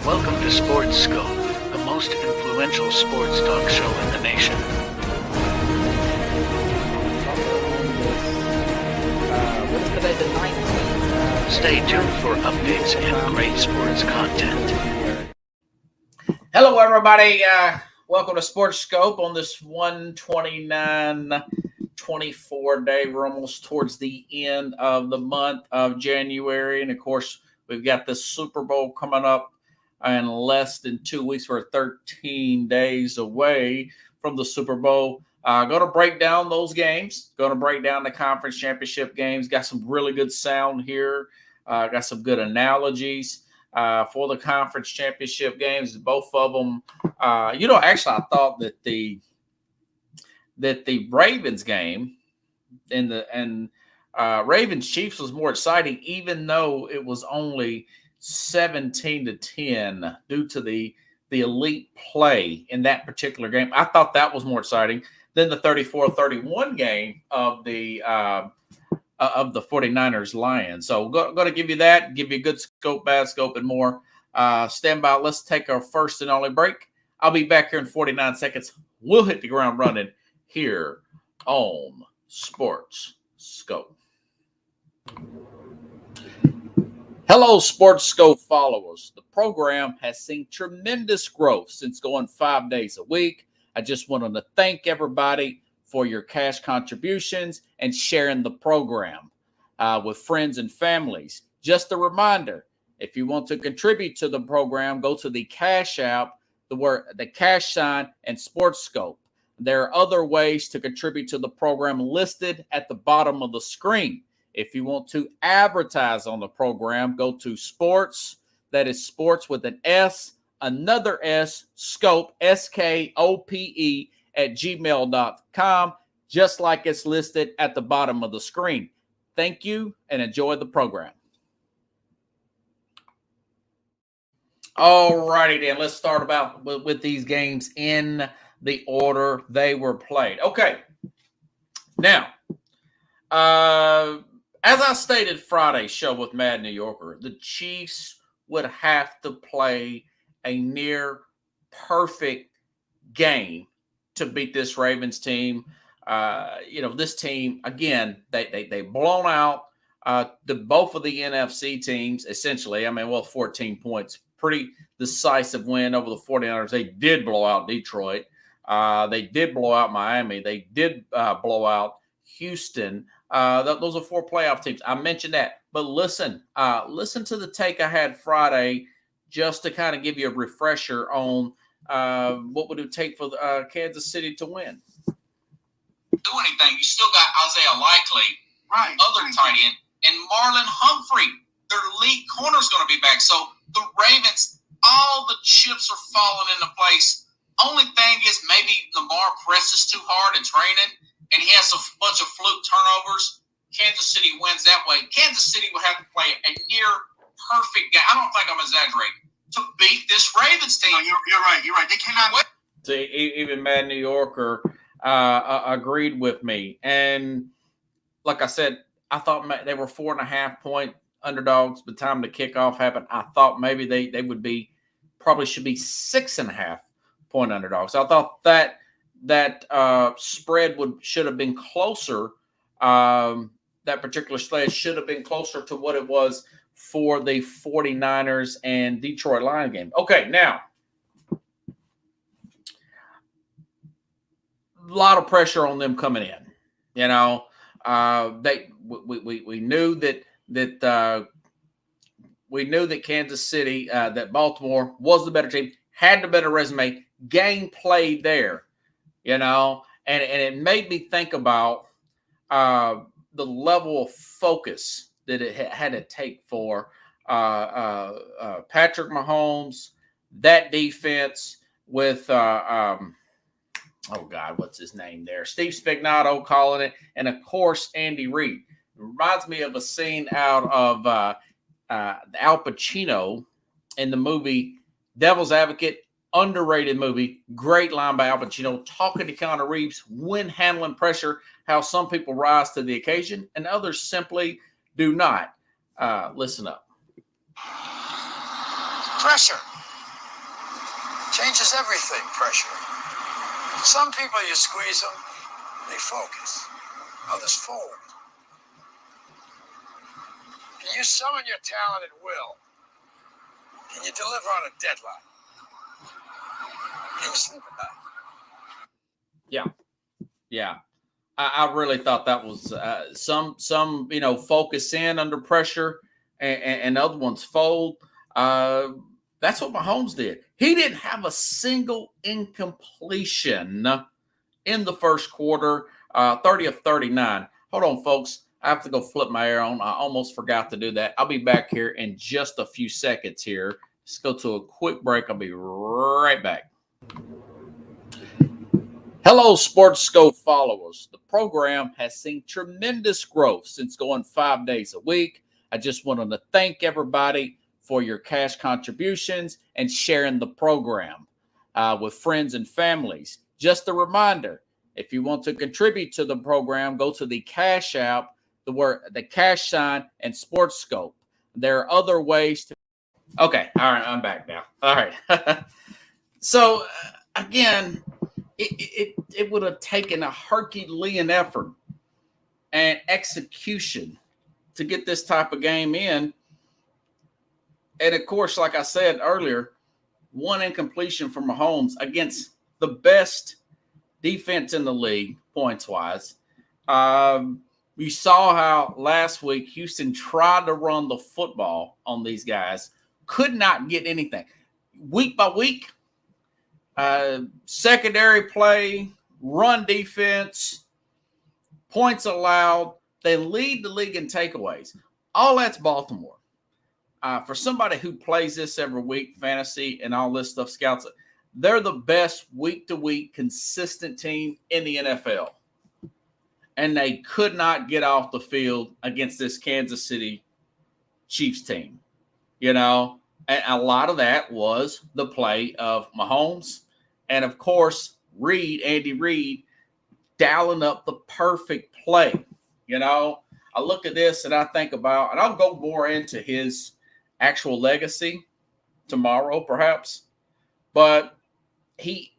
Welcome to Sports Scope, the most influential sports talk show in the nation. What is today, the 19th? Stay tuned for updates and great sports content. Hello, everybody. Welcome to Sports Scope on this 1/29/24 day. We're almost towards the end of the month of January. And, of course, we've got the Super Bowl coming up in less than 2 weeks. We're 13 days away from the Super Bowl. Going to break down those games. Going to break down the conference championship games. Got some really good sound here. Got some good analogies for the conference championship games. Both of them. Actually, I thought that the Ravens game and Ravens Chiefs was more exciting, even though it was only 17-10 due to the elite play in that particular game. I thought that was more exciting than the 34-31 game of the 49ers Lions. So going to give you that, give you a good scope, bad scope, and more. Stand by. Let's take our first and only break. I'll be back here in 49 seconds. We'll hit the ground running here on Sports Scope. Hello, Sports Scope followers. The program has seen tremendous growth since going 5 days a week. I just wanted to thank everybody for your cash contributions and sharing the program with friends and families. Just a reminder, if you want to contribute to the program, go to the Cash App, the cash sign, and Sports Scope. There are other ways to contribute to the program listed at the bottom of the screen. If you want to advertise on the program, go to sports, that is sports with an S, another S, scope, SKOPE, at gmail.com, just like it's listed at the bottom of the screen. Thank you and enjoy the program. All righty, then. Let's start with these games in the order they were played. Okay. Now, as I stated Friday's show with Mad New Yorker, the Chiefs would have to play a near perfect game to beat this Ravens team. This team, again, they blown out both of the NFC teams, essentially. 14 points. Pretty decisive win over the 49ers. They did blow out Detroit. They did blow out Miami. They did blow out Houston. Those are 4 playoff teams. I mentioned that. But listen to the take I had Friday just to kind of give you a refresher on what would it take for Kansas City to win. Do anything. You still got Isaiah Likely, right? Other tight end, and Marlon Humphrey. Their lead corner is going to be back. So the Ravens, all the chips are falling into place. Only thing is maybe Lamar presses too hard in training, and he has a bunch of fluke turnovers. Kansas City wins that way. Kansas City will have to play a near perfect game. I don't think I'm exaggerating to beat this Ravens team. No, you're right. You're right. They cannot win. See, even Mad New Yorker agreed with me. And like I said, I thought they were 4.5-point underdogs by the time the kickoff happened. I thought maybe they would be, probably should be 6.5-point underdogs. So I thought that spread should have been closer. That particular spread should have been closer to what it was for the 49ers and Detroit Lions game. Okay, now, a lot of pressure on them coming in. We knew that Kansas City, that Baltimore was the better team, had the better resume, game played there, and it made me think about the level of focus that it had to take for Patrick Mahomes, that defense with what's his name there? Steve Spagnuolo calling it, and of course Andy Reid. It reminds me of a scene out of Al Pacino in the movie Devil's Advocate. Underrated movie. Great line by Al Pacino talking to Keanu Reeves when handling pressure, how some people rise to the occasion and others simply do not. Listen up. Pressure. Changes everything, pressure. Some people, you squeeze them, they focus. Others fold. Can you summon your talent at will? Can you deliver on a deadline? Can you sleep at night? Yeah. I really thought that was some focus in under pressure and other ones fold. That's what Mahomes did. He didn't have a single incompletion in the first quarter, 30 of 39. Hold on, folks. I have to go flip my air on. I almost forgot to do that. I'll be back here in just a few seconds here. Let's go to a quick break. I'll be right back. Hello, Sports Scope followers. The program has seen tremendous growth since going 5 days a week. I just wanted to thank everybody for your cash contributions and sharing the program with friends and families. Just a reminder, if you want to contribute to the program, go to the Cash App, the cash sign, and Sports Scope. There are other ways to. Okay, all right, I'm back now. All right. So, again, it would have taken a Herculean effort and execution to get this type of game in. And, of course, like I said earlier, one incompletion for Mahomes against the best defense in the league, points-wise. You saw how last week Houston tried to run the football on these guys, could not get anything. Week by week, secondary play, run defense, points allowed. They lead the league in takeaways. All that's Baltimore. For somebody who plays this every week, fantasy and all this stuff, scouts it, they're the best week-to-week consistent team in the NFL. And they could not get off the field against this Kansas City Chiefs team. And a lot of that was the play of Mahomes and, of course, Andy Reid, dialing up the perfect play. I look at this and I think about, and I'll go more into his actual legacy tomorrow, perhaps. But he,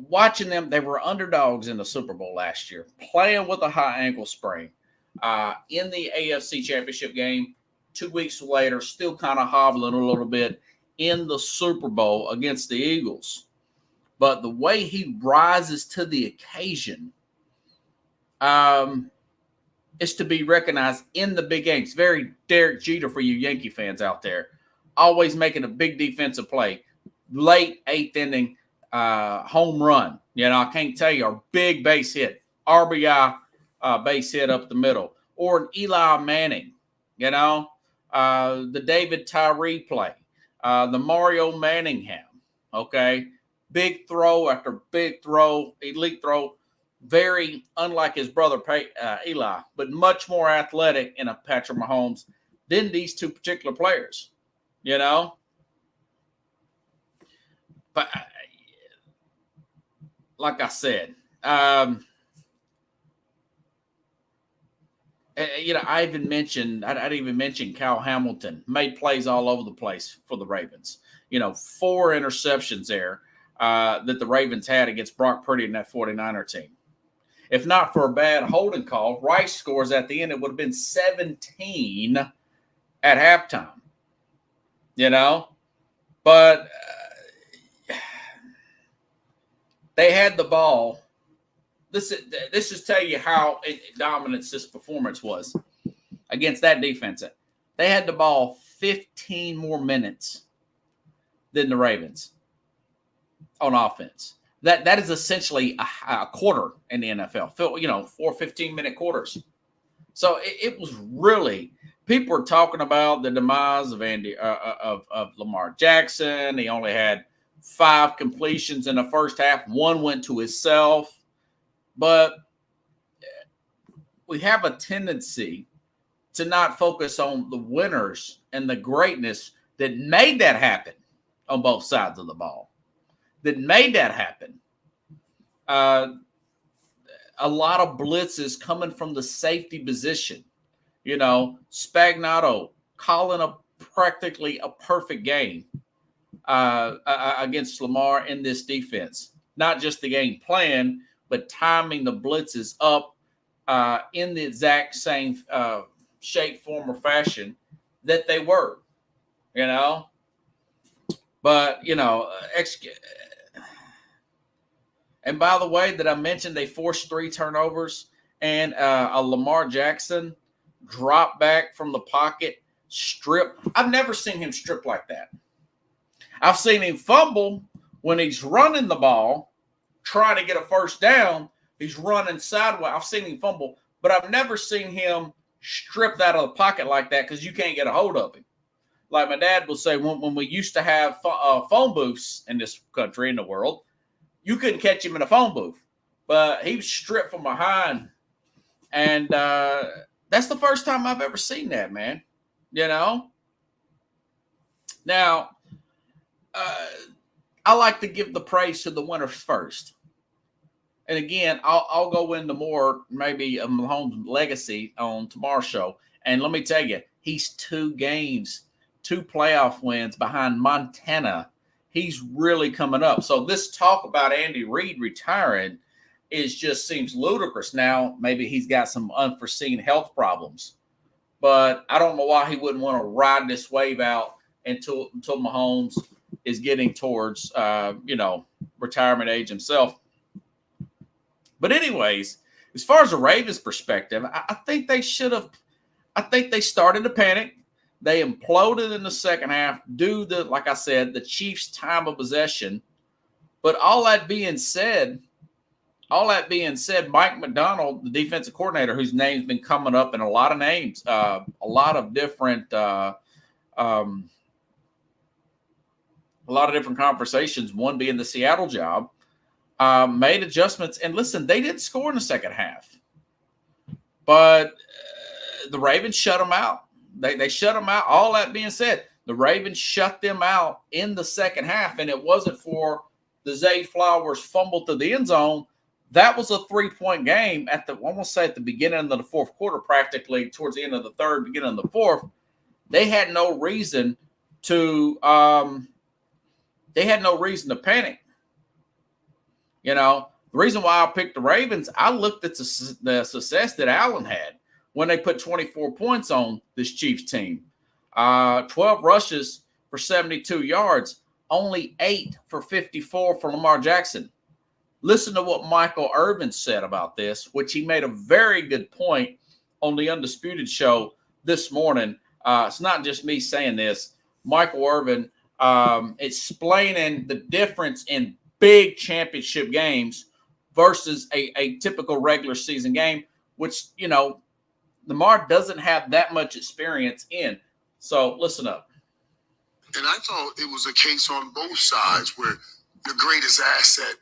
watching them, they were underdogs in the Super Bowl last year, playing with a high ankle sprain in the AFC Championship game. 2 weeks later, still kind of hobbling a little bit in the Super Bowl against the Eagles. But the way he rises to the occasion is to be recognized in the big games. Very Derek Jeter for you Yankee fans out there. Always making a big defensive play. Late 8th inning home run. I can't tell you, a big base hit. RBI base hit up the middle. Or an Eli Manning, the David Tyree play. The Mario Manningham, okay? Big throw after big throw, elite throw. Very unlike his brother Eli, but much more athletic in a Patrick Mahomes than these two particular players, But like I said, I didn't even mention Kyle Hamilton made plays all over the place for the Ravens. 4 interceptions there that the Ravens had against Brock Purdy and that 49er team. If not for a bad holding call, Rice scores at the end. It would have been 17 at halftime, But they had the ball. This is tell you how dominant this performance was against that defense. They had the ball 15 more minutes than the Ravens on offense. That is essentially a quarter in the NFL. 4 15-minute quarters. So it was really, people were talking about the demise of of Lamar Jackson. He only had 5 completions in the first half. 1 went to himself. But we have a tendency to not focus on the winners and the greatness that made that happen on both sides of the ball. That made that happen. A lot of blitzes coming from the safety position. Spagnuolo calling practically a perfect game. against Lamar in this defense. Not just the game plan, but timing the blitzes up in the exact same shape, form, or fashion that they were, you know. But, you know, and by the way, that I mentioned they forced 3 turnovers and a Lamar Jackson drop back from the pocket, strip. I've never seen him strip like that. I've seen him fumble when he's running the ball, trying to get a first down. He's running sideways. I've seen him fumble, but I've never seen him stripped out of the pocket like that because you can't get a hold of him. Like my dad will say, when we used to have phone booths in this country, in the world, you couldn't catch him in a phone booth. But he was stripped from behind. And that's the first time I've ever seen that, man. You know? Now, I like to give the praise to the winners first. And again, I'll go into more maybe of Mahomes' legacy on tomorrow's show. And let me tell you, he's 2 games, 2 playoff wins behind Montana. He's really coming up. So this talk about Andy Reid retiring just seems ludicrous. Now, maybe he's got some unforeseen health problems. But I don't know why he wouldn't want to ride this wave out until Mahomes is getting towards, retirement age himself. But anyways, as far as the Ravens' perspective, I think they should have – I think they started to panic. They imploded in the second half due to, like I said, the Chiefs' time of possession. But all that being said, Mike Macdonald, the defensive coordinator, whose name's been coming up in a lot of names, a lot of different conversations, one being the Seattle job, made adjustments. And listen, they didn't score in the second half. But the Ravens shut them out. They shut them out. All that being said, the Ravens shut them out in the second half, and it wasn't for the Zay Flowers fumble to the end zone. That was a 3-point game at the beginning of the fourth quarter, practically towards the end of the third, beginning of the fourth. They had no reason to panic. You know, the reason why I picked the Ravens, I looked at the success that Allen had when they put 24 points on this Chiefs team. 12 rushes for 72 yards, only 8 for 54 for Lamar Jackson. Listen to what Michael Irvin said about this, which he made a very good point on the Undisputed show this morning. It's not just me saying this. Michael Irvin explaining the difference in big championship games versus a typical regular season game, which, you know, Lamar doesn't have that much experience in. So listen up. And I thought it was a case on both sides where your greatest asset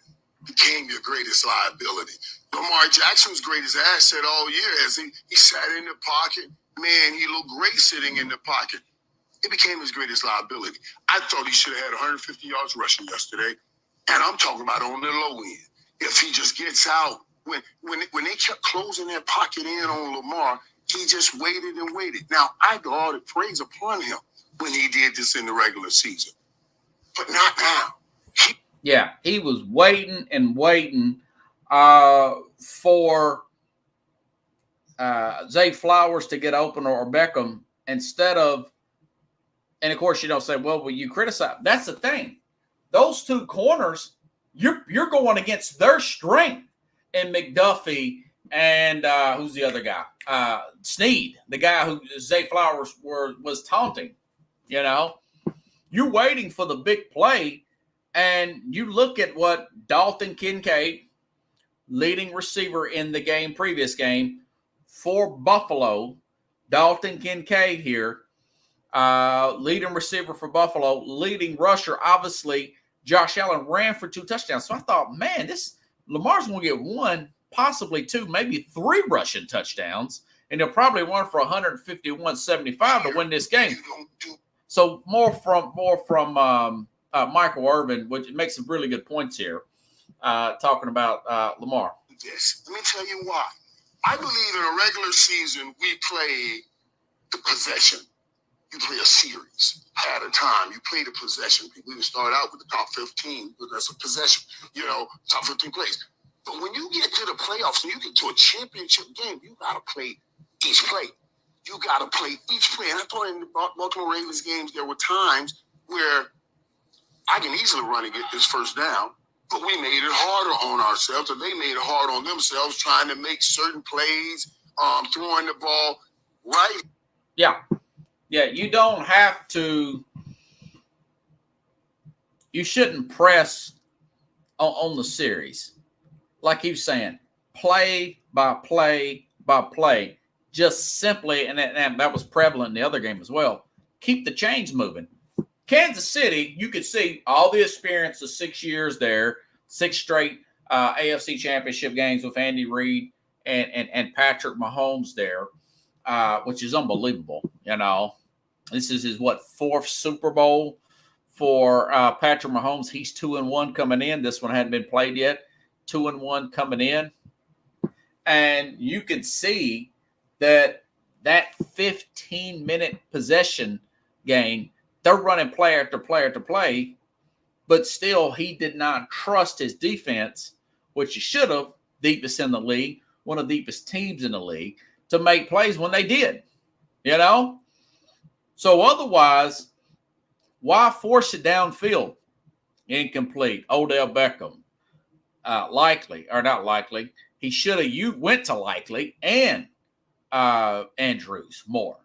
became your greatest liability. Lamar Jackson's greatest asset all year as he sat in the pocket. Man, he looked great sitting in the pocket. It became his greatest liability. I thought he should have had 150 yards rushing yesterday. And I'm talking about on the low end. If he just gets out, when they kept closing that pocket in on Lamar, he just waited and waited. Now, I lauded praise upon him when he did this in the regular season. But not now. He was waiting and waiting for Zay Flowers to get open or Beckham instead of, and of course you don't say, well, you criticize. That's the thing. Those 2 corners, you're going against their strength in McDuffie and who's the other guy? Snead, the guy who Zay Flowers was taunting. You know, you're waiting for the big play. And you look at what Dalton Kincaid, leading receiver in the previous game for Buffalo, Dalton Kincaid here, leading receiver for Buffalo, leading rusher, obviously, Josh Allen ran for 2 touchdowns. So I thought, man, Lamar's going to get 1, possibly 2, maybe 3 rushing touchdowns, and he'll probably run for 151-75 to win this game. So more from Michael Irvin, which makes some really good points here, talking about Lamar. Yes, let me tell you why. I believe in a regular season we play the possession. You play a series at a time. You play the possession. We would start out with the top 15, but that's a possession, top 15 plays. But when you get to the playoffs and you get to a championship game, you got to play each play. You got to play each play. And I thought in the Baltimore Ravens games, there were times where I can easily run and get this first down, but we made it harder on ourselves, and they made it hard on themselves trying to make certain plays, throwing the ball right. Yeah. Yeah, you don't have to – you shouldn't press on the series. Like he was saying, play by play by play, just simply – and that was prevalent in the other game as well. Keep the chains moving. Kansas City, you could see all the experience of 6 years there, 6 straight AFC championship games with Andy Reid and Patrick Mahomes there. Which is unbelievable, This is his, 4th Super Bowl for Patrick Mahomes. He's 2-1 coming in. This one hadn't been played yet. 2-1 coming in. And you could see that 15-minute possession game, they're running play after play after play, but still he did not trust his defense, which he should have, deepest in the league, one of the deepest teams in the league, to make plays when they did, So otherwise, why force it downfield? Incomplete. Odell Beckham. Likely, or not likely. He should have. You went to Likely and Andrews more.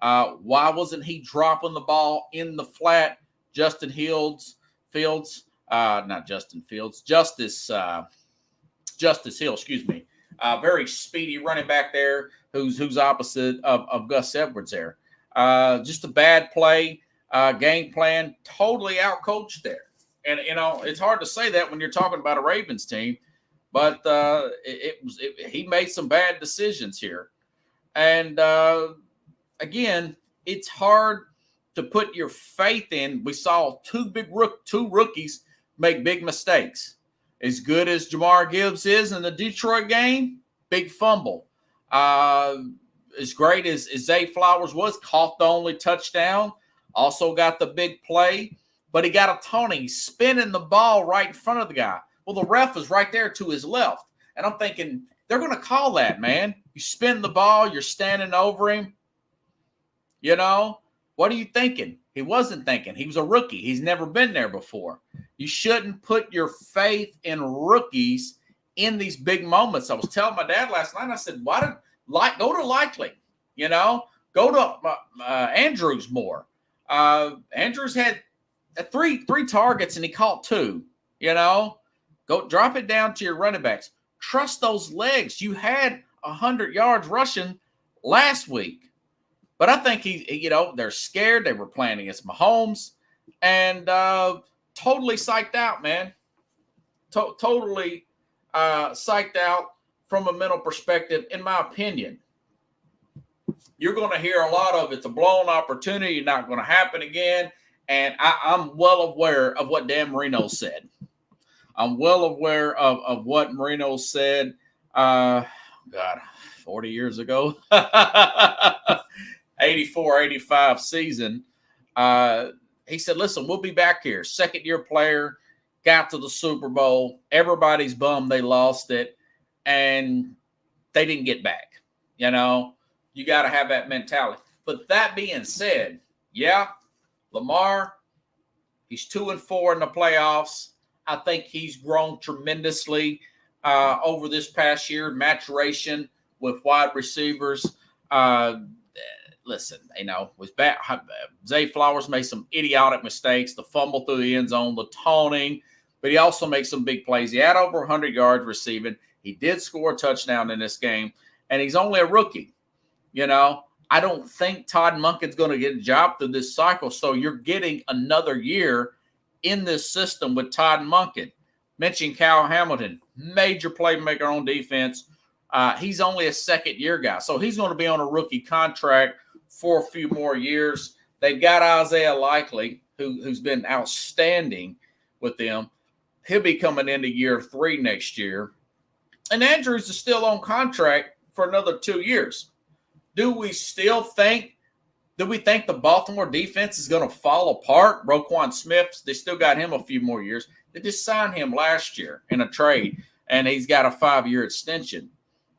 Why wasn't he dropping the ball in the flat? Justice Hill, excuse me. Very speedy running back there who's opposite of Gus Edwards there. Just a bad play, game plan, totally outcoached there. And, it's hard to say that when you're talking about a Ravens team, but he made some bad decisions here. And, again, it's hard to put your faith in. We saw two rookies make big mistakes. As good as Jahmyr Gibbs is in the Detroit game, big fumble. As great as Zay Flowers was, caught the only touchdown, also got the big play, but he got a taunting, spinning the ball right in front of the guy. Well, the ref is right there to his left. And I'm thinking, they're going to call that, man. You spin the ball, you're standing over him. What are you thinking? He wasn't thinking. He was a rookie. He's never been there before. You shouldn't put your faith in rookies in these big moments. I was telling my dad last night, I said, go to Likely, go to Andrews more. Andrews had three targets and he caught 2, go drop it down to your running backs. Trust those legs. You had 100 yards rushing last week. But I think they're scared. They were playing against Mahomes and totally psyched out, man. Totally psyched out from a mental perspective, in my opinion. You're going to hear a lot of it's a blown opportunity, not going to happen again. And I'm well aware of what Dan Marino said. I'm well aware of what Marino said, 40 years ago. 84-85 season. He said, listen, we'll be back here. Second-year player, got to the Super Bowl. Everybody's bummed they lost it, and they didn't get back. You got to have that mentality. But that being said, Lamar, he's 2-4 in the playoffs. I think he's grown tremendously over this past year. Maturation with wide receivers. Listen, was bad. Zay Flowers made some idiotic mistakes, the fumble through the end zone, the taunting, but he also made some big plays. He had over 100 yards receiving. He did score a touchdown in this game, and he's only a rookie. I don't think Todd Monken's going to get a job through this cycle, so you're getting another year in this system with Todd Monken. Mentioned Kyle Hamilton, major playmaker on defense. He's only a second-year guy, so he's going to be on a rookie contract for a few more years. They've got Isaiah Likely, who's been outstanding with them. He'll be coming into year 3 next year. And Andrews is still on contract for another 2 years. Do we still think Do we think the Baltimore defense is going to fall apart? Roquan Smith, they still got him a few more years. They just signed him last year in a trade, and he's got a 5-year extension.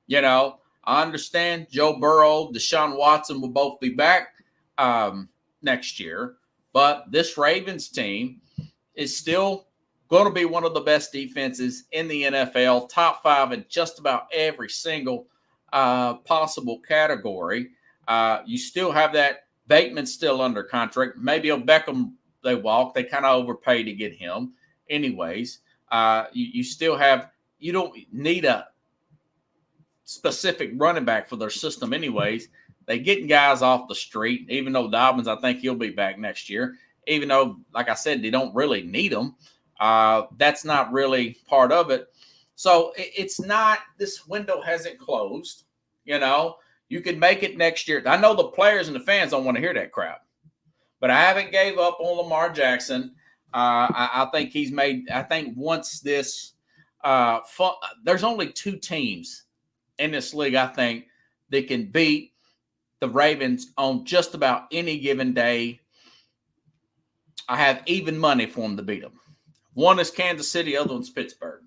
You know, I understand Joe Burrow, Deshaun Watson will both be back next year, but this Ravens team is still going to be one of the best defenses in the NFL, top 5 in just about every single possible category. You still have that Bateman still under contract. Maybe a Beckham they walk. They kind of overpay to get him. Anyways, you still have – you don't need a specific running back for their system anyways. They getting guys off the street, even though Dobbins, I think he'll be back next year. Even though, like I said, they don't really need him. That's not really part of it. So it's not – this window hasn't closed, you know. You can make it next year. I know the players and the fans don't want to hear that crap. But I haven't gave up on Lamar Jackson. I think he's made – I think once this there's only 2 teams in this league, I think, that can beat the Ravens on just about any given day. I have even money for them to beat them. One is Kansas City, the other one's Pittsburgh.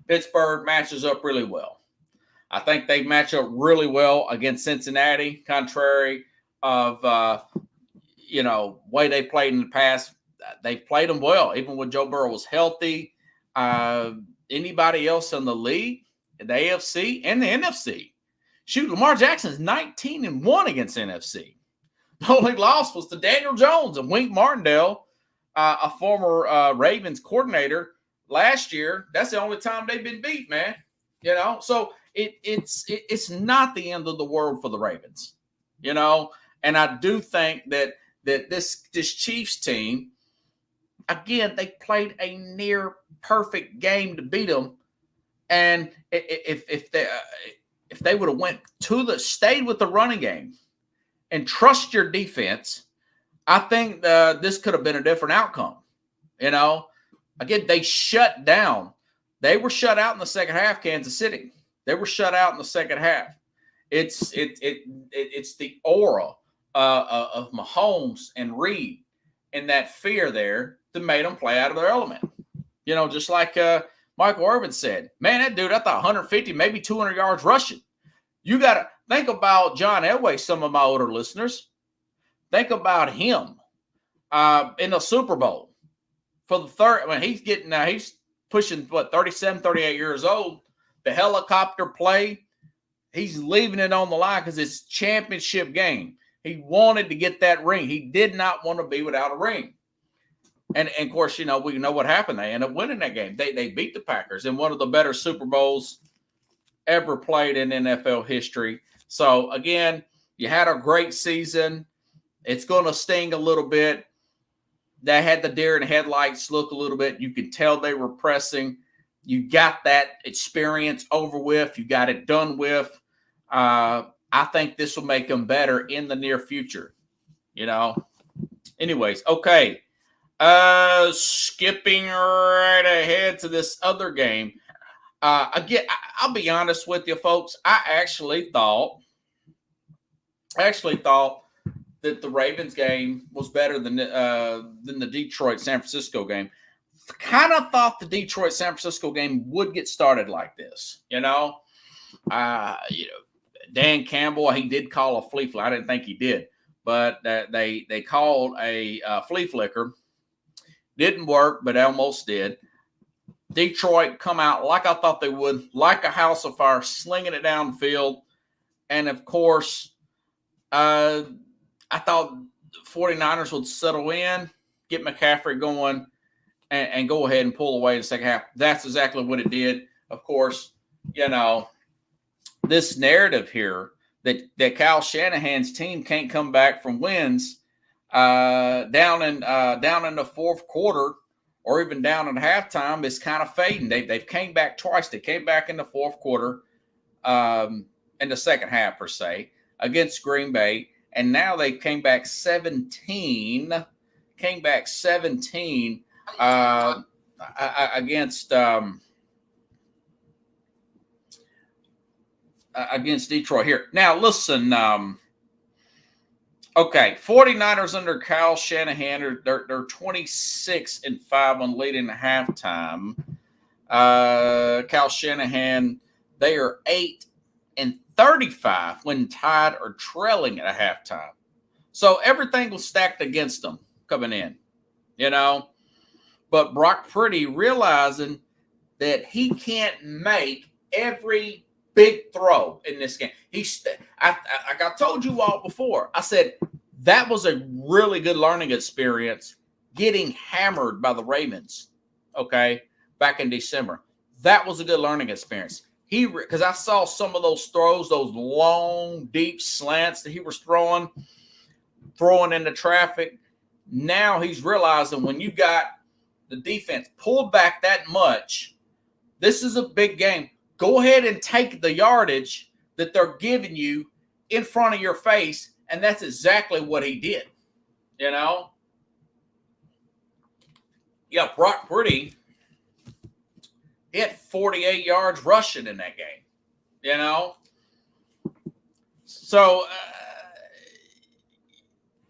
Pittsburgh matches up really well. I think they match up really well against Cincinnati, contrary of, way they played in the past. They've played them well, even when Joe Burrow was healthy. Anybody else in the league, the AFC and the NFC? Shoot, Lamar Jackson's 19-1 against NFC. The only loss was to Daniel Jones and Wink Martindale, a former Ravens coordinator last year. That's the only time they've been beat, man. You know, so it's not the end of the world for the Ravens, you know. And I do think that this Chiefs team, again, they played a near perfect game to beat them. And if they would have went stayed with the running game and trust your defense, I think this could have been a different outcome. You know, again, they shut down. They were shut out in the second half, Kansas City. They were shut out in the second half. It's the aura of Mahomes and Reed and that fear there that made them play out of their element. You know, just like Michael Irvin said, man, that dude, I thought 150, maybe 200 yards rushing. You got to think about John Elway, some of my older listeners. Think about him in the Super Bowl for the third. I mean, he's pushing, 37, 38 years old. The helicopter play, he's leaving it on the line because it's championship game. He wanted to get that ring. He did not want to be without a ring. And of course, you know, we know what happened. They ended up winning that game. They beat the Packers in one of the better Super Bowls ever played in NFL history. So, again, you had a great season. It's going to sting a little bit. They had the deer in the headlights look a little bit. You could tell they were pressing. You got that experience over with. You got it done with. I think this will make them better in the near future. You know. Anyways, okay. Skipping right ahead to this other game. Again, I'll be honest with you, folks. I actually thought that the Ravens game was better than the Detroit-San Francisco game. Kind of thought the Detroit-San Francisco game would get started like this, you know. Dan Campbell, he did call a flea flicker. I didn't think he did, but they called a flea flicker. Didn't work, but almost did. Detroit come out like I thought they would, like a house of fire, slinging it down the field. And, of course, I thought the 49ers would settle in, get McCaffrey going, and go ahead and pull away in the second half. That's exactly what it did. Of course, you know, this narrative here that Kyle Shanahan's team can't come back from wins down in the fourth quarter or even down in halftime is kind of fading. They've came back twice. They came back in the fourth quarter, in the second half per se, against Green Bay, and now they came back 17 against Detroit here. Now, listen, Okay, 49ers under Kyle Shanahan, they're 26-5 on leading at halftime. Kyle Shanahan, they are 8-35 when tied or trailing at a halftime. So everything was stacked against them coming in, you know. But Brock Purdy realizing that he can't make every big throw in this game. Like I told you all before, I said that was a really good learning experience getting hammered by the Ravens, okay, back in December. That was a good learning experience. Because I saw some of those throws, those long, deep slants that he was throwing into traffic. Now he's realizing when you got the defense pulled back that much, this is a big game. Go ahead and take the yardage that they're giving you in front of your face, and that's exactly what he did, you know? Yeah, Brock Purdy hit 48 yards rushing in that game, you know? So,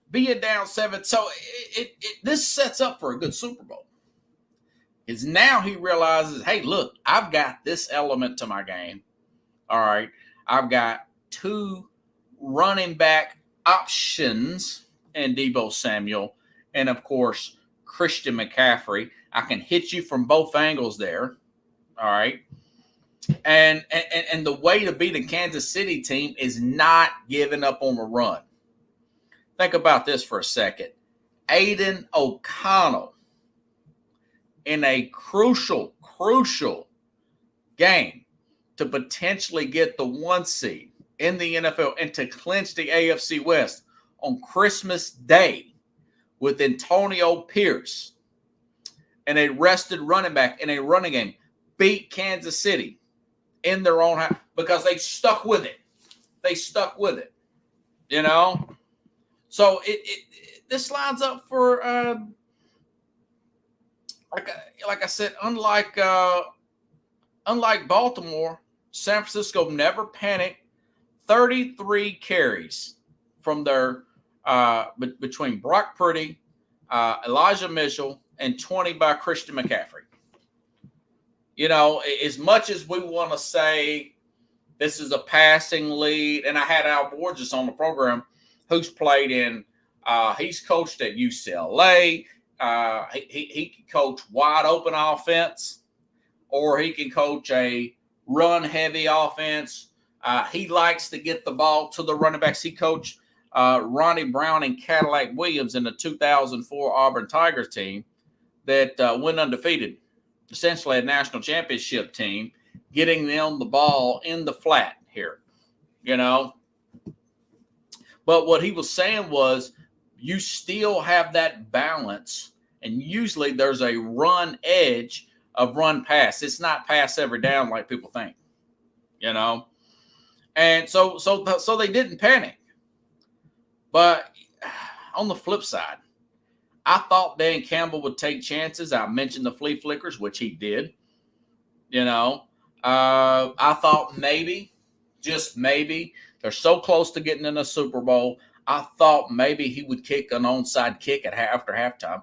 being down 7, so this sets up for a good Super Bowl. Is now he realizes, hey, look, I've got this element to my game. All right. I've got 2 running back options in Deebo Samuel and, of course, Christian McCaffrey. I can hit you from both angles there. All right. And the way to beat a Kansas City team is not giving up on the run. Think about this for a second. Aiden O'Connell, in a crucial game to potentially get the 1 seed in the NFL and to clinch the AFC West on Christmas Day with Antonio Pierce and a rested running back in a running game, beat Kansas City in their own house because they stuck with it. They stuck with it, you know? So this lines up for like I said, unlike Baltimore, San Francisco never panicked. 33 carries from their between Brock Purdy, Elijah Mitchell, and 20 by Christian McCaffrey. You know, as much as we want to say this is a passing lead, and I had Al Borges on the program, who's played in, he's coached at UCLA. He can coach wide open offense, or he can coach a run heavy offense. He likes to get the ball to the running backs. He coached Ronnie Brown and Cadillac Williams in the 2004 Auburn Tigers team that went undefeated, essentially a national championship team, getting them the ball in the flat here, you know. But what he was saying was, you still have that balance, and usually there's a run edge of run pass. It's not pass every down like people think, you know. And so they didn't panic. But on the flip side, I thought Dan Campbell would take chances. I mentioned the flea flickers, which he did. You know, I thought maybe, just maybe, they're so close to getting in a Super Bowl. I thought maybe he would kick an onside kick after halftime,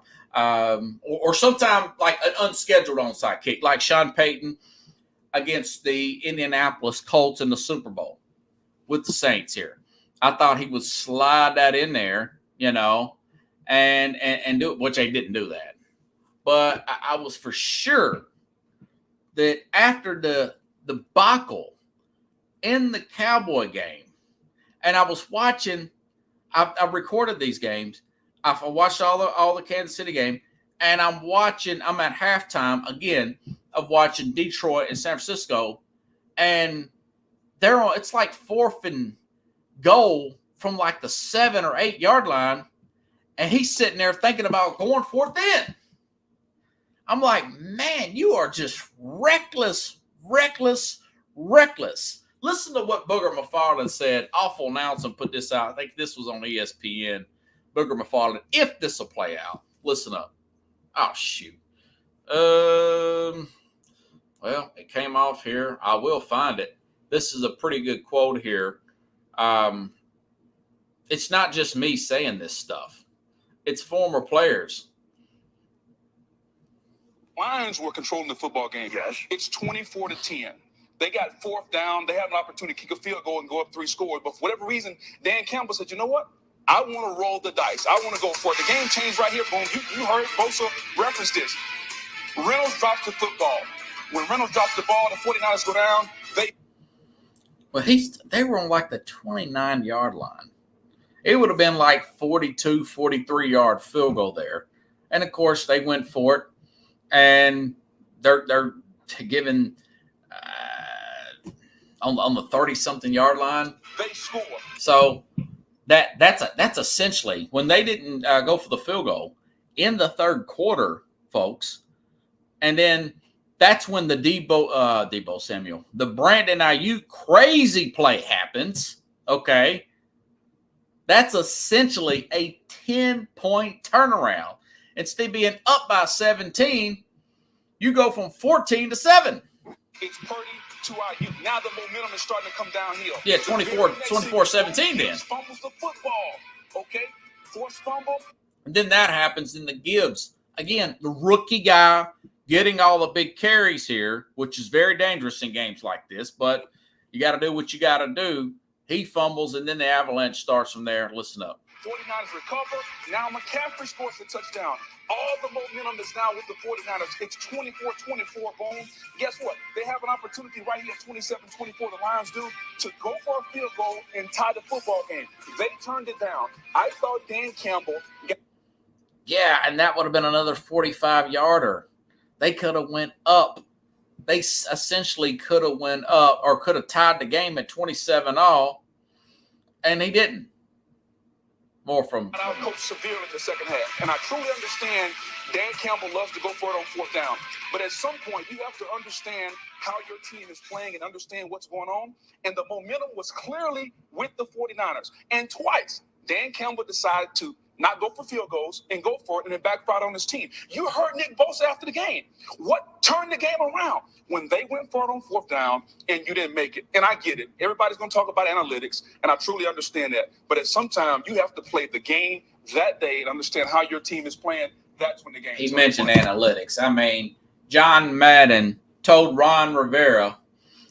or sometime like an unscheduled onside kick, like Sean Payton against the Indianapolis Colts in the Super Bowl with the Saints here. I thought he would slide that in there, you know, and do it, which they didn't do that. But I was for sure that after the debacle in the Cowboy game, and I was watching. I recorded these games. I watched all the Kansas City game, and I'm at halftime again of watching Detroit and San Francisco, and it's like 4th and goal from like the 7 or 8 yard line, and he's sitting there thinking about going for it then. I'm like, man, you are just reckless. Listen to what Booger McFarland said. Awful announcer put this out. I think this was on ESPN. Booger McFarland, if this will play out, listen up. Oh, shoot. Well, it came off here. I will find it. This is a pretty good quote here. It's not just me saying this stuff. It's former players. Lions were controlling the football game. Yes. It's 24-10. They got fourth down. They have an opportunity to kick a field goal and go up 3 scores. But for whatever reason, Dan Campbell said, you know what? I want to roll the dice. I want to go for it. The game changed right here. Boom. You heard Bosa reference this. Reynolds drops the football. When Reynolds drops the ball, the 49ers go down. They were on like the 29-yard line. It would have been like 42, 43-yard field goal there. And, of course, they went for it. And they're given on the 30-something yard line. They score. So that's essentially when they didn't go for the field goal in the third quarter, folks. And then that's when the Deebo Samuel, the Brandon Ayuk crazy play happens. Okay. That's essentially a 10-point turnaround. Instead of being up by 17, you go from 14 to 7. It's Purdy to Ayuk. Now the momentum is starting to come downhill. Yeah, 24-17 then. Fumbles the football. Okay? Forced fumble. And then that happens in the Gibbs. Again, the rookie guy getting all the big carries here, which is very dangerous in games like this, but you got to do what you got to do. He fumbles, and then the avalanche starts from there. Listen up. 49ers recover. Now McCaffrey scores the touchdown. All the momentum is now with the 49ers. It's 24-24, boom. Guess what? They have an opportunity right here at 27-24, the Lions do, to go for a field goal and tie the football game. They turned it down. I thought Dan Campbell Yeah, and that would have been another 45-yarder. They could have went up. They essentially could have went up or could have tied the game at 27-all, and he didn't. More from out coach severely in the second half. And I truly understand Dan Campbell loves to go for it on fourth down. But at some point, you have to understand how your team is playing and understand what's going on. And the momentum was clearly with the 49ers. And twice, Dan Campbell decided to not go for field goals and go for it and then backfired on his team. You heard Nick Bosa after the game. What turned the game around? When they went for it on fourth down and you didn't make it. And I get it. Everybody's going to talk about analytics, and I truly understand that. But at some time, you have to play the game that day and understand how your team is playing. That's when the game He mentioned analytics. I mean, John Madden told Ron Rivera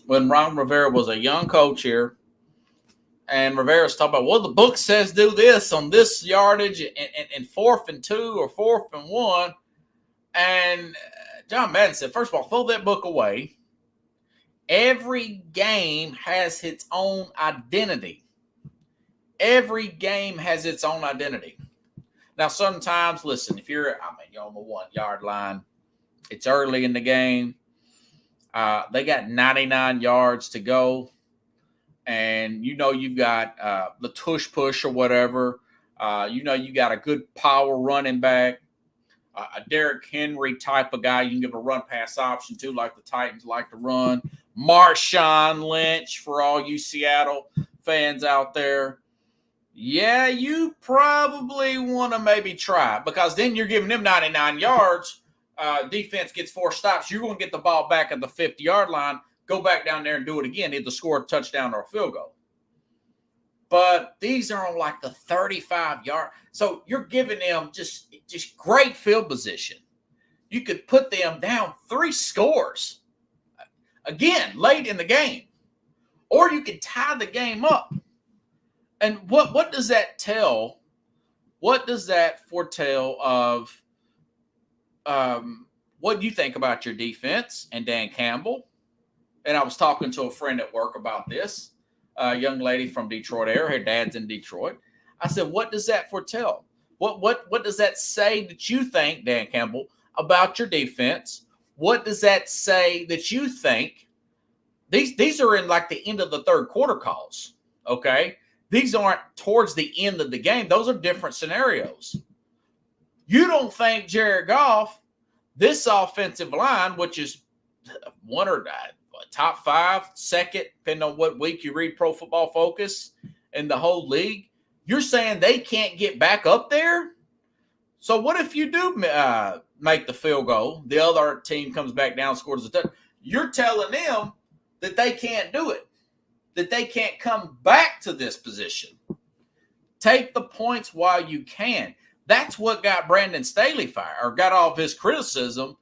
when Ron Rivera was a young coach here, and Rivera's talking about, well, the book says do this on this yardage and 4th and 2 or 4th and 1. And John Madden said, first of all, throw that book away. Every game has its own identity. Every game has its own identity. Now, sometimes, listen, if you're on the 1-yard line, it's early in the game. They got 99 yards to go. And you've got the tush push or whatever. You got a good power running back, a Derrick Henry type of guy you can give a run pass option to, like the Titans like to run. Marshawn Lynch for all you Seattle fans out there. Yeah, you probably want to maybe try, because then you're giving them 99 yards. Defense gets 4 stops. You're going to get the ball back at the 50-yard line. Go back down there and do it again, either score a touchdown or a field goal. But these are on like the 35-yard. So you're giving them just great field position. You could put them down 3 scores, again, late in the game. Or you could tie the game up. And what does that tell? What does that foretell of what do you think about your defense and Dan Campbell? And I was talking to a friend at work about this, a young lady from Detroit area. Her dad's in Detroit. I said, what does that foretell? What does that say that you think, Dan Campbell, about your defense? What does that say that you think? These are in like the end of the third quarter calls, okay? These aren't towards the end of the game. Those are different scenarios. You don't think Jared Goff, this offensive line, which is one or top 5, second, depending on what week you read Pro Football Focus in the whole league, you're saying they can't get back up there? So what if you do make the field goal, the other team comes back down, scores a touchdown? You're telling them that they can't do it, that they can't come back to this position. Take the points while you can. That's what got Brandon Staley fired or got all of his criticism.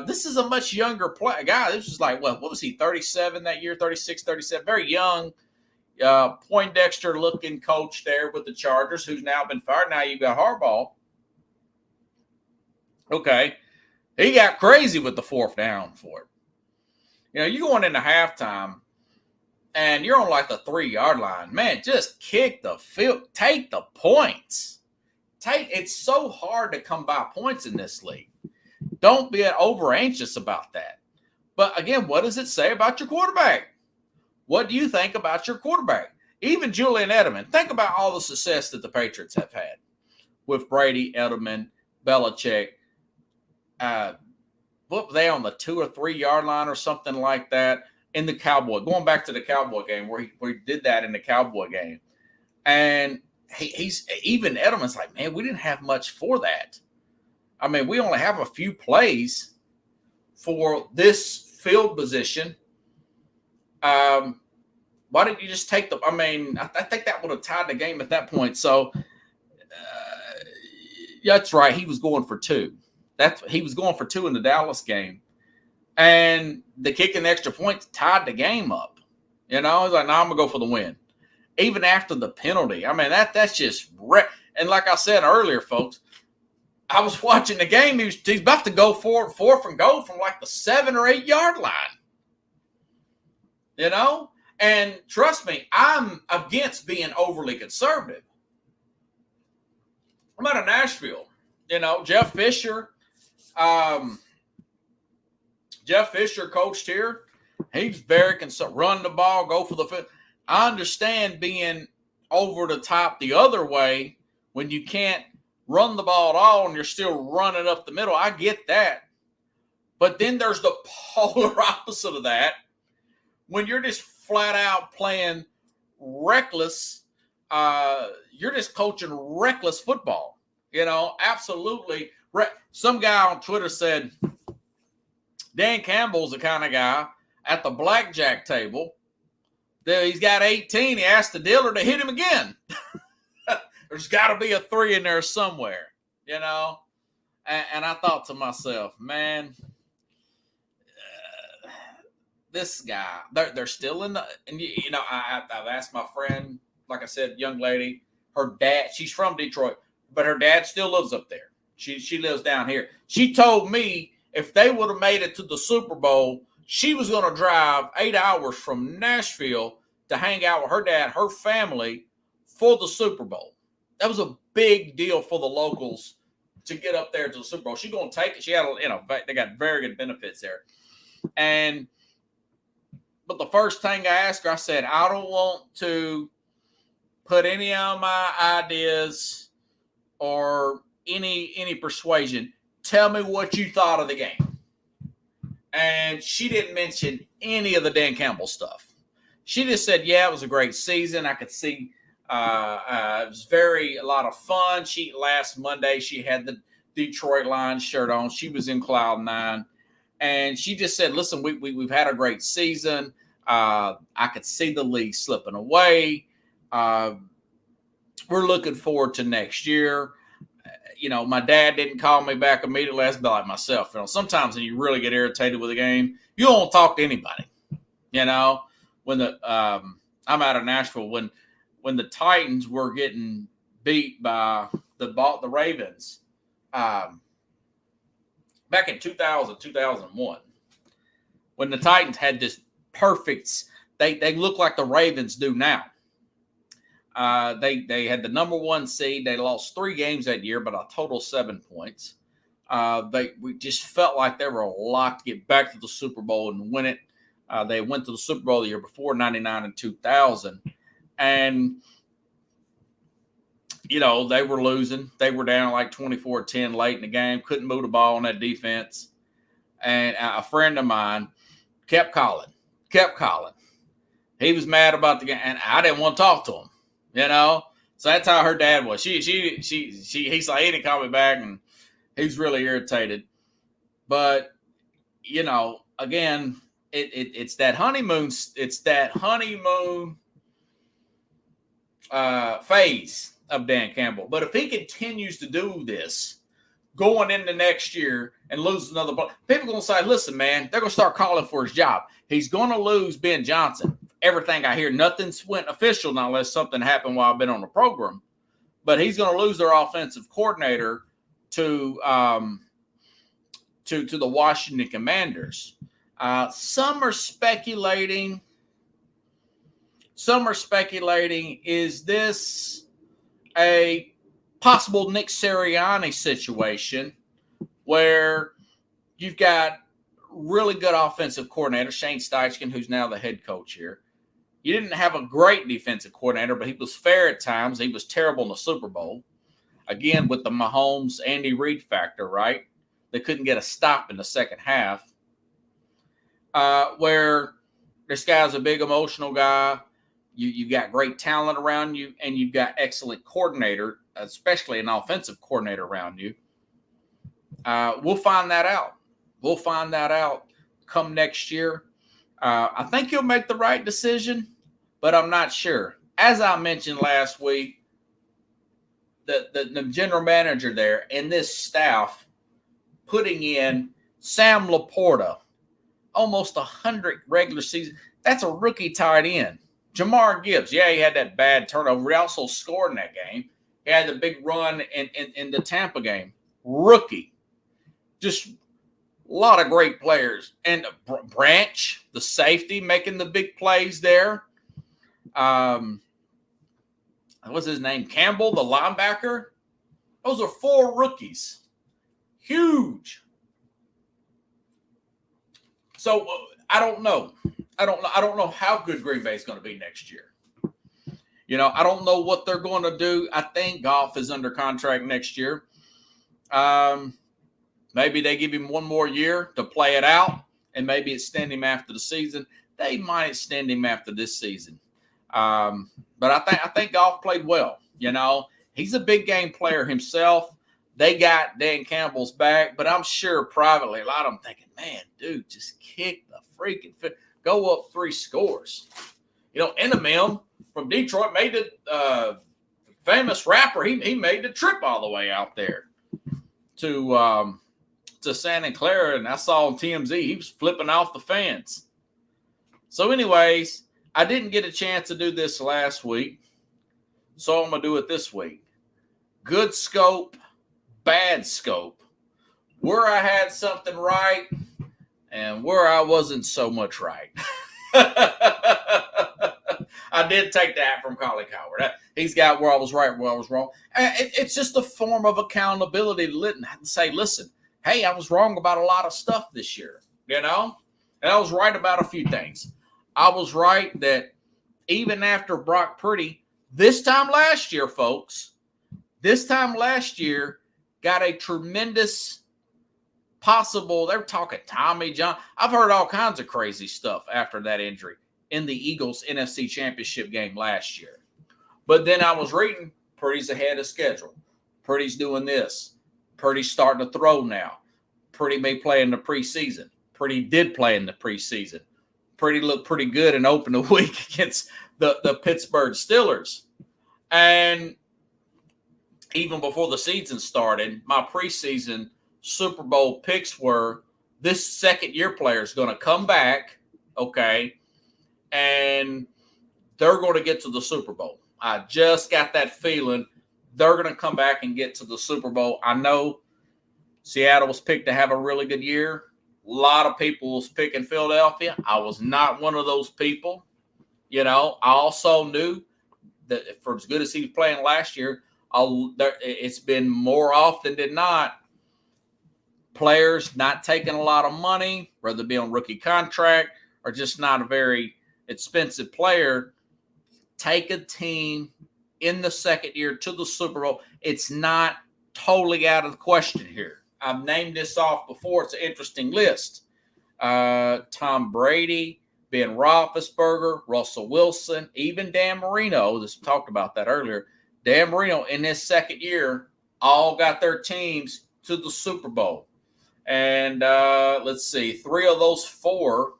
This is a much younger guy. This was like, what was he, 37 that year, 36, 37, very young, Poindexter-looking coach there with the Chargers who's now been fired. Now you got Harbaugh. Okay. He got crazy with the fourth down for it. You know, you're going into halftime, and you're on like the 3-yard line. Man, just kick the field. Take the points. It's so hard to come by points in this league. Don't be over anxious about that. But again, what does it say about your quarterback? What do you think about your quarterback? Even Julian Edelman. Think about all the success that the Patriots have had with Brady, Edelman, Belichick. What were they on the 2 or 3 yard line or something like that in the Cowboy? Going back to the Cowboy game where he did that in the Cowboy game, and he's even Edelman's like, man, we didn't have much for that. I mean, we only have a few plays for this field position. Why didn't you just take I mean, I think that would have tied the game at that point. So that's right. He was going for 2. He was going for 2 in the Dallas game. And the kick and the extra point tied the game up. You know, he's like, no, I'm going to go for the win. Even after the penalty. I mean, that's just and like I said earlier, folks, I was watching the game. He's about to go fourth and goal from like the 7 or 8 yard line. You know? And trust me, I'm against being overly conservative. I'm out of Nashville. You know, Jeff Fisher coached here. He's very concerned. Run the ball, go for the field. I understand being over the top the other way when you can't run the ball at all and you're still running up the middle. I get that. But then there's the polar opposite of that. When you're just flat out playing reckless, you're just coaching reckless football. You know, absolutely. Some guy on Twitter said, Dan Campbell's the kind of guy at the blackjack table that he's got 18. He asked the dealer to hit him again. There's got to be a 3 in there somewhere, you know? And I thought to myself, man, this guy, they're still in the, and you know, I've asked my friend, like I said, young lady, her dad, she's from Detroit, but her dad still lives up there. She lives down here. She told me if they would have made it to the Super Bowl, she was going to drive 8 hours from Nashville to hang out with her dad, her family, for the Super Bowl. That was a big deal for the locals to get up there to the Super Bowl. She's going to take it. She had, you know, they got very good benefits there. But the first thing I asked her, I said, I don't want to put any of my ideas or any persuasion. Tell me what you thought of the game. And she didn't mention any of the Dan Campbell stuff. She just said, yeah, it was a great season. I could see it was a lot of fun. Last Monday, she had the Detroit Lions shirt on. She was in Cloud 9. And she just said, listen, we've had a great season. I could see the league slipping away. We're looking forward to next year. You know, my dad didn't call me back immediately. That's like myself. You know, sometimes when you really get irritated with a game, you don't talk to anybody. You know, when I'm out of Nashville, when the Titans were getting beat by the Ravens back in 2000, 2001, when the Titans had this perfect, they look like the Ravens do now. They had the number 1 seed. They lost 3 games that year, but a total 7 points. We just felt like they were locked to get back to the Super Bowl and win it. They went to the Super Bowl the year before, 99 and 2000. And, you know, they were losing. They were down like 24-10 late in the game. Couldn't move the ball on that defense. And a friend of mine kept calling. He was mad about the game, and I didn't want to talk to him, you know? So that's how her dad was. He's like, he didn't call me back, and he's really irritated. But, you know, again, it's that honeymoon. It's that honeymoon phase of Dan Campbell. But if he continues to do this going into next year and lose another ball, people are going to say, listen, man, they're going to start calling for his job. He's going to lose Ben Johnson. Everything I hear, nothing's went official now unless something happened while I've been on the program. But he's going to lose their offensive coordinator to the Washington Commanders. Some are speculating, is this a possible Nick Sirianni situation where you've got really good offensive coordinator, Shane Steichen, who's now the head coach here. You didn't have a great defensive coordinator, but he was fair at times. He was terrible in the Super Bowl. Again, with the Mahomes, Andy Reid factor, right? They couldn't get a stop in the second half. Where this guy's a big emotional guy. You've got great talent around you, and you've got excellent coordinator, especially an offensive coordinator around you. We'll find that out. We'll find that out come next year. I think he'll make the right decision, but I'm not sure. As I mentioned last week, the general manager there and this staff putting in Sam Laporta, almost 100 regular season. That's a rookie tight end. Jamar Gibbs, yeah, he had that bad turnover. He also scored in that game. He had the big run in the Tampa game. Rookie. Just a lot of great players. And Branch, the safety, making the big plays there. What's his name? Campbell, the linebacker. Those are 4 rookies. Huge. So I don't know. I don't know how good Green Bay is going to be next year. You know, I don't know what they're going to do. I think Goff is under contract next year. Maybe they give him one more year to play it out, and maybe extend him after the season. They might extend him after this season. But I think Goff played well. You know, he's a big game player himself. They got Dan Campbell's back, but I'm sure privately a lot of them thinking, man, dude, just kick the freaking go up 3 scores. You know, Eminem from Detroit made the famous rapper. He made the trip all the way out there to Santa Clara, and I saw on TMZ he was flipping off the fans. So, anyways, I didn't get a chance to do this last week, so I'm gonna do it this week. Good scope, bad scope. Where I had something right and where I wasn't so much right. I did take that from Colin Coward. He's got where I was right, where I was wrong. It's just a form of accountability to say, listen, hey, I was wrong about a lot of stuff this year, you know? And I was right about a few things. I was right that even after Brock Purdy, this time last year, folks, got a tremendous possible, they're talking Tommy John. I've heard all kinds of crazy stuff after that injury in the Eagles NFC Championship game last year. But then I was reading, Purdy's ahead of schedule. Purdy's doing this. Purdy's starting to throw now. Purdy may play in the preseason. Purdy did play in the preseason. Purdy looked pretty good and opened the week against the Pittsburgh Steelers. And even before the season started, my preseason Super Bowl picks were this second-year player is going to come back, okay, and they're going to get to the Super Bowl. I just got that feeling they're going to come back and get to the Super Bowl. I know Seattle was picked to have a really good year. A lot of people was picking Philadelphia. I was not one of those people. You know, I also knew that for as good as he was playing last year, it's been more often than not players not taking a lot of money, whether it be on rookie contract or just not a very expensive player, take a team in the second year to the Super Bowl. It's not totally out of the question here. I've named this off before. It's an interesting list. Tom Brady, Ben Roethlisberger, Russell Wilson, even Dan Marino. Just talked about that earlier. Dan Marino in his second year all got their teams to the Super Bowl. And let's see, three of those four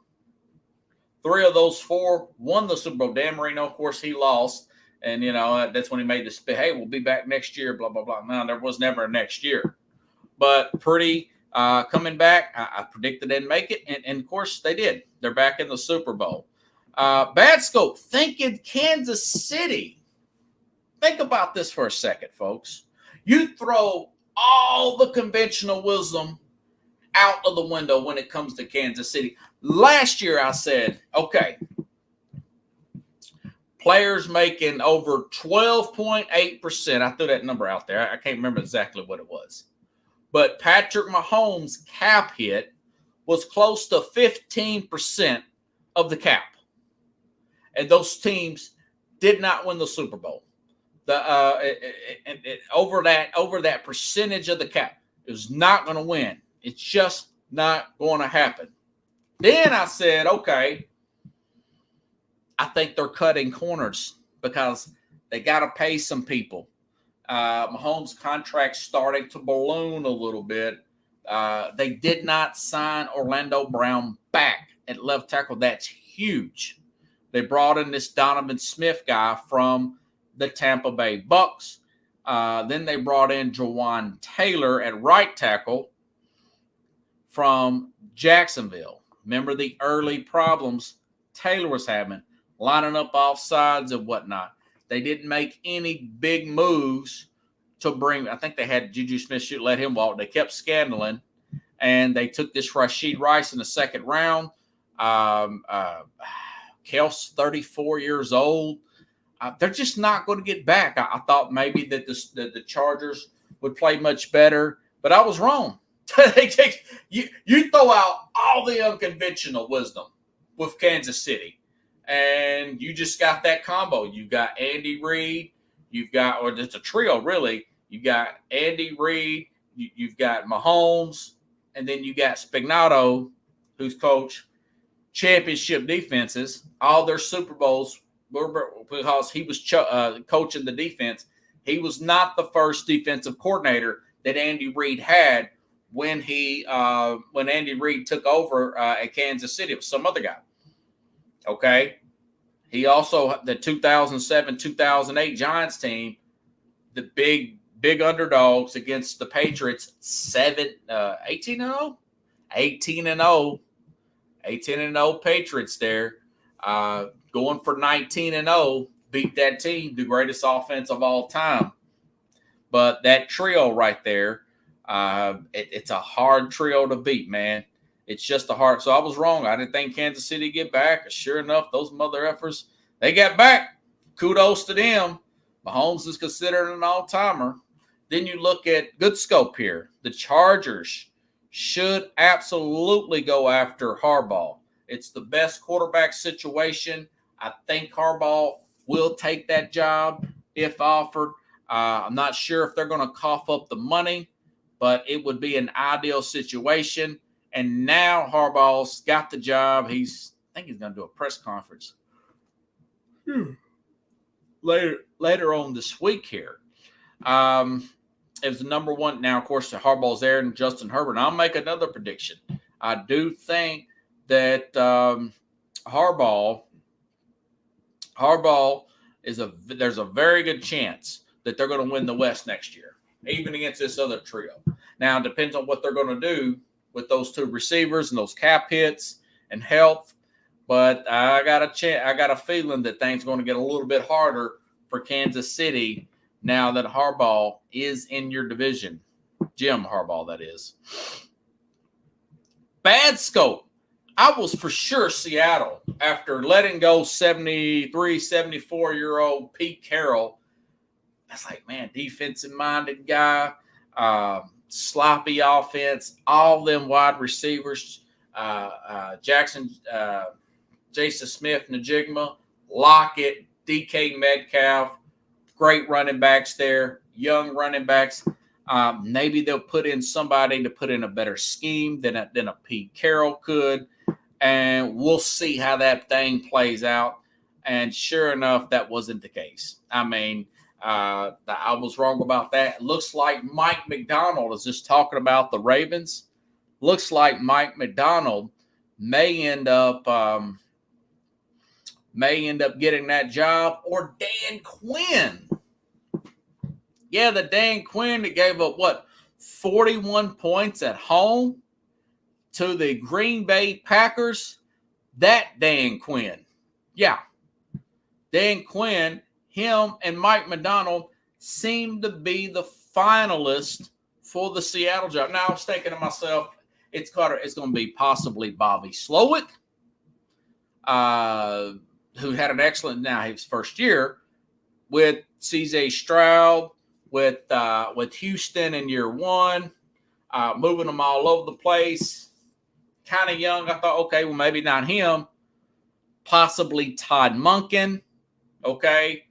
won the Super Bowl. Dan Marino, of course, he lost. And, that's when he made this, hey, we'll be back next year, blah, blah, blah. No, there was never a next year. But Purdy coming back, I predicted they'd make it. And, of course, they did. They're back in the Super Bowl. Bad Scope, thinking Kansas City. Think about this for a second, folks. You throw all the conventional wisdom out of the window when it comes to Kansas City. Last year, I said, okay, players making over 12.8%. I threw that number out there. I can't remember exactly what it was. But Patrick Mahomes' cap hit was close to 15% of the cap. And those teams did not win the Super Bowl. Over that percentage of the cap, it was not going to win. It's just not going to happen. Then I said, okay, I think they're cutting corners because they got to pay some people. Mahomes' contract started to balloon a little bit. They did not sign Orlando Brown back at left tackle. That's huge. They brought in this Donovan Smith guy from the Tampa Bay Bucks. Then they brought in Jawan Taylor at right tackle from Jacksonville. Remember the early problems Taylor was having, lining up off sides and whatnot. They didn't make any big moves to bring. I think they had Juju Smith-Schuster, let him walk. They kept scandaling, and they took this Rashid Rice in the second round. Kelce, 34 years old. They're just not going to get back. I thought maybe that the Chargers would play much better, but I was wrong. You throw out all the unconventional wisdom with Kansas City, and you just got that combo. You got Andy Reid. You've got, or it's a trio, really. You got Andy Reid. You've got Mahomes, and then you got Spagnuolo, who's coached championship defenses. All their Super Bowls were because he was coaching the defense. He was not the first defensive coordinator that Andy Reid had when Andy Reid took over at Kansas City. It was some other guy. Okay. He also, the 2007-2008 Giants team, the big underdogs against the Patriots, 18-0? 18-0 Patriots there, going for 19-0, beat that team, the greatest offense of all time. But that trio right there, it's a hard trio to beat, man. It's just a hard. So I was wrong. I didn't think Kansas City get back. Sure enough, those mother effers, they got back. Kudos to them. Mahomes is considered an all-timer. Then you look at good scope here. The Chargers should absolutely go after Harbaugh. It's the best quarterback situation. I think Harbaugh will take that job if offered. I'm not sure if they're going to cough up the money, but it would be an ideal situation. And now Harbaugh's got the job. I think he's going to do a press conference later on this week here. It was the number one. Now, of course, Harbaugh's there and Justin Herbert. And I'll make another prediction. I do think that Harbaugh there's a very good chance that they're going to win the West next year, even against this other trio. Now, it depends on what they're going to do with those two receivers and those cap hits and health. But I got a feeling that things are going to get a little bit harder for Kansas City now that Harbaugh is in your division. Jim Harbaugh, that is. Bad scope. I was for sure Seattle after letting go 73, 74-year-old Pete Carroll. That's like, man, defensive-minded guy, sloppy offense, all them wide receivers, Jason Smith, Najigma, Lockett, DK Metcalf, great running backs there, young running backs. Maybe they'll put in somebody to put in a better scheme than a Pete Carroll could, and we'll see how that thing plays out. And sure enough, that wasn't the case. I mean, I was wrong about that. It looks like Mike McDonald is just talking about the Ravens. Looks like Mike McDonald may end up may end up getting that job, or Dan Quinn. Yeah, the Dan Quinn that gave up, 41 points at home to the Green Bay Packers. That Dan Quinn. Yeah. Dan Quinn, him and Mike Macdonald seem to be the finalists for the Seattle job. Now, I was thinking to myself, it's going to be possibly Bobby Slowick, who had an excellent, his first year, with C.J. Stroud, with Houston in year one, moving them all over the place. Kind of young. I thought, okay, well, maybe not him. Possibly Todd Monken. Okay.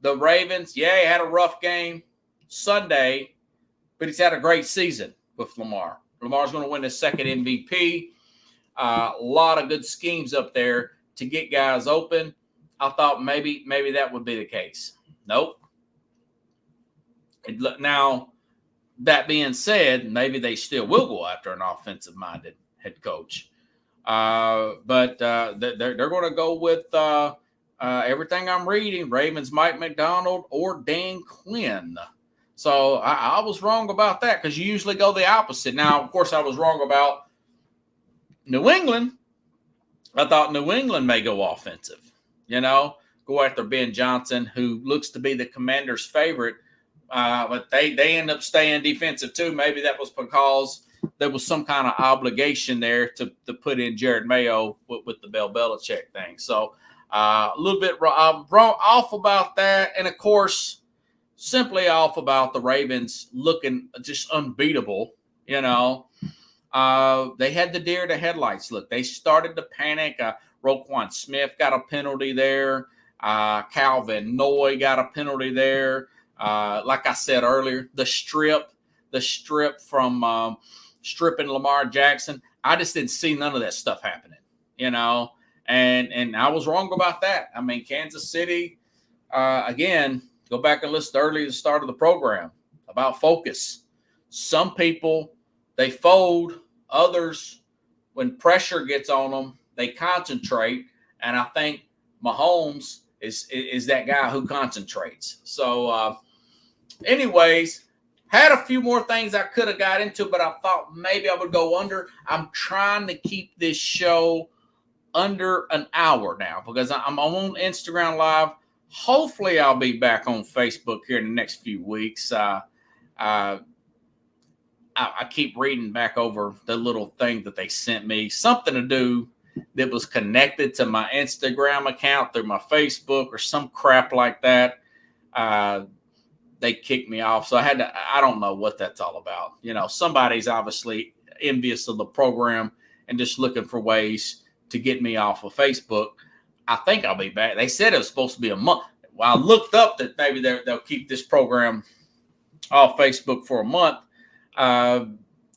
The Ravens, he had a rough game Sunday, but he's had a great season with Lamar. Lamar's going to win his second MVP. A lot of good schemes up there to get guys open. I thought maybe that would be the case. Nope. Now, that being said, maybe they still will go after an offensive-minded head coach. But they're going to go with everything I'm reading, Ravens Mike Macdonald or Dan Quinn. So I was wrong about that, because you usually go the opposite. Now, of course, I was wrong about New England. I thought New England may go offensive, go after Ben Johnson, who looks to be the Commanders' favorite. But they end up staying defensive too. Maybe that was because there was some kind of obligation there to put in Jared Mayo with the Bill Belichick thing. So a little bit wrong off about that. And, of course, simply off about the Ravens looking just unbeatable, They had the deer in the headlights look. They started to panic. Roquan Smith got a penalty there. Calvin Noy got a penalty there. Like I said earlier, the strip from stripping Lamar Jackson, I just didn't see none of that stuff happening, and I was wrong about that. I mean, Kansas City, again, go back and listen early at the start of the program about focus. Some people, they fold. Others, when pressure gets on them, they concentrate, and I think Mahomes is that guy who concentrates. So, anyways, had a few more things I could have got into, but I thought maybe I would go under. I'm trying to keep this show under an hour now, because I'm on Instagram Live. Hopefully, I'll be back on Facebook here in the next few weeks. I keep reading back over the little thing that they sent me, something to do that was connected to my Instagram account through my Facebook or some crap like that. They kicked me off. So I don't know what that's all about. Somebody's obviously envious of the program and just looking for ways to get me off of Facebook. I think I'll be back. They said it was supposed to be a month. Well, I looked up that maybe they'll keep this program off Facebook for a month.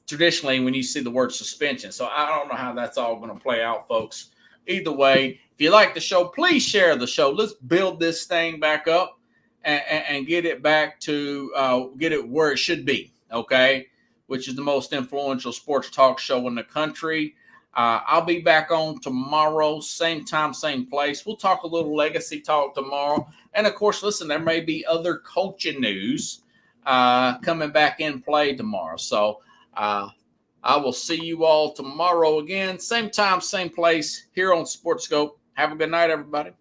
Traditionally, when you see the word suspension. So I don't know how that's all going to play out, folks. Either way, if you like the show, please share the show. Let's build this thing back up and get it back to get it where it should be, okay, which is the most influential sports talk show in the country. I'll be back on tomorrow, same time, same place. We'll talk a little legacy talk tomorrow. And, of course, listen, there may be other coaching news coming back in play tomorrow. So I will see you all tomorrow again, same time, same place here on Sports Scope. Have a good night, everybody.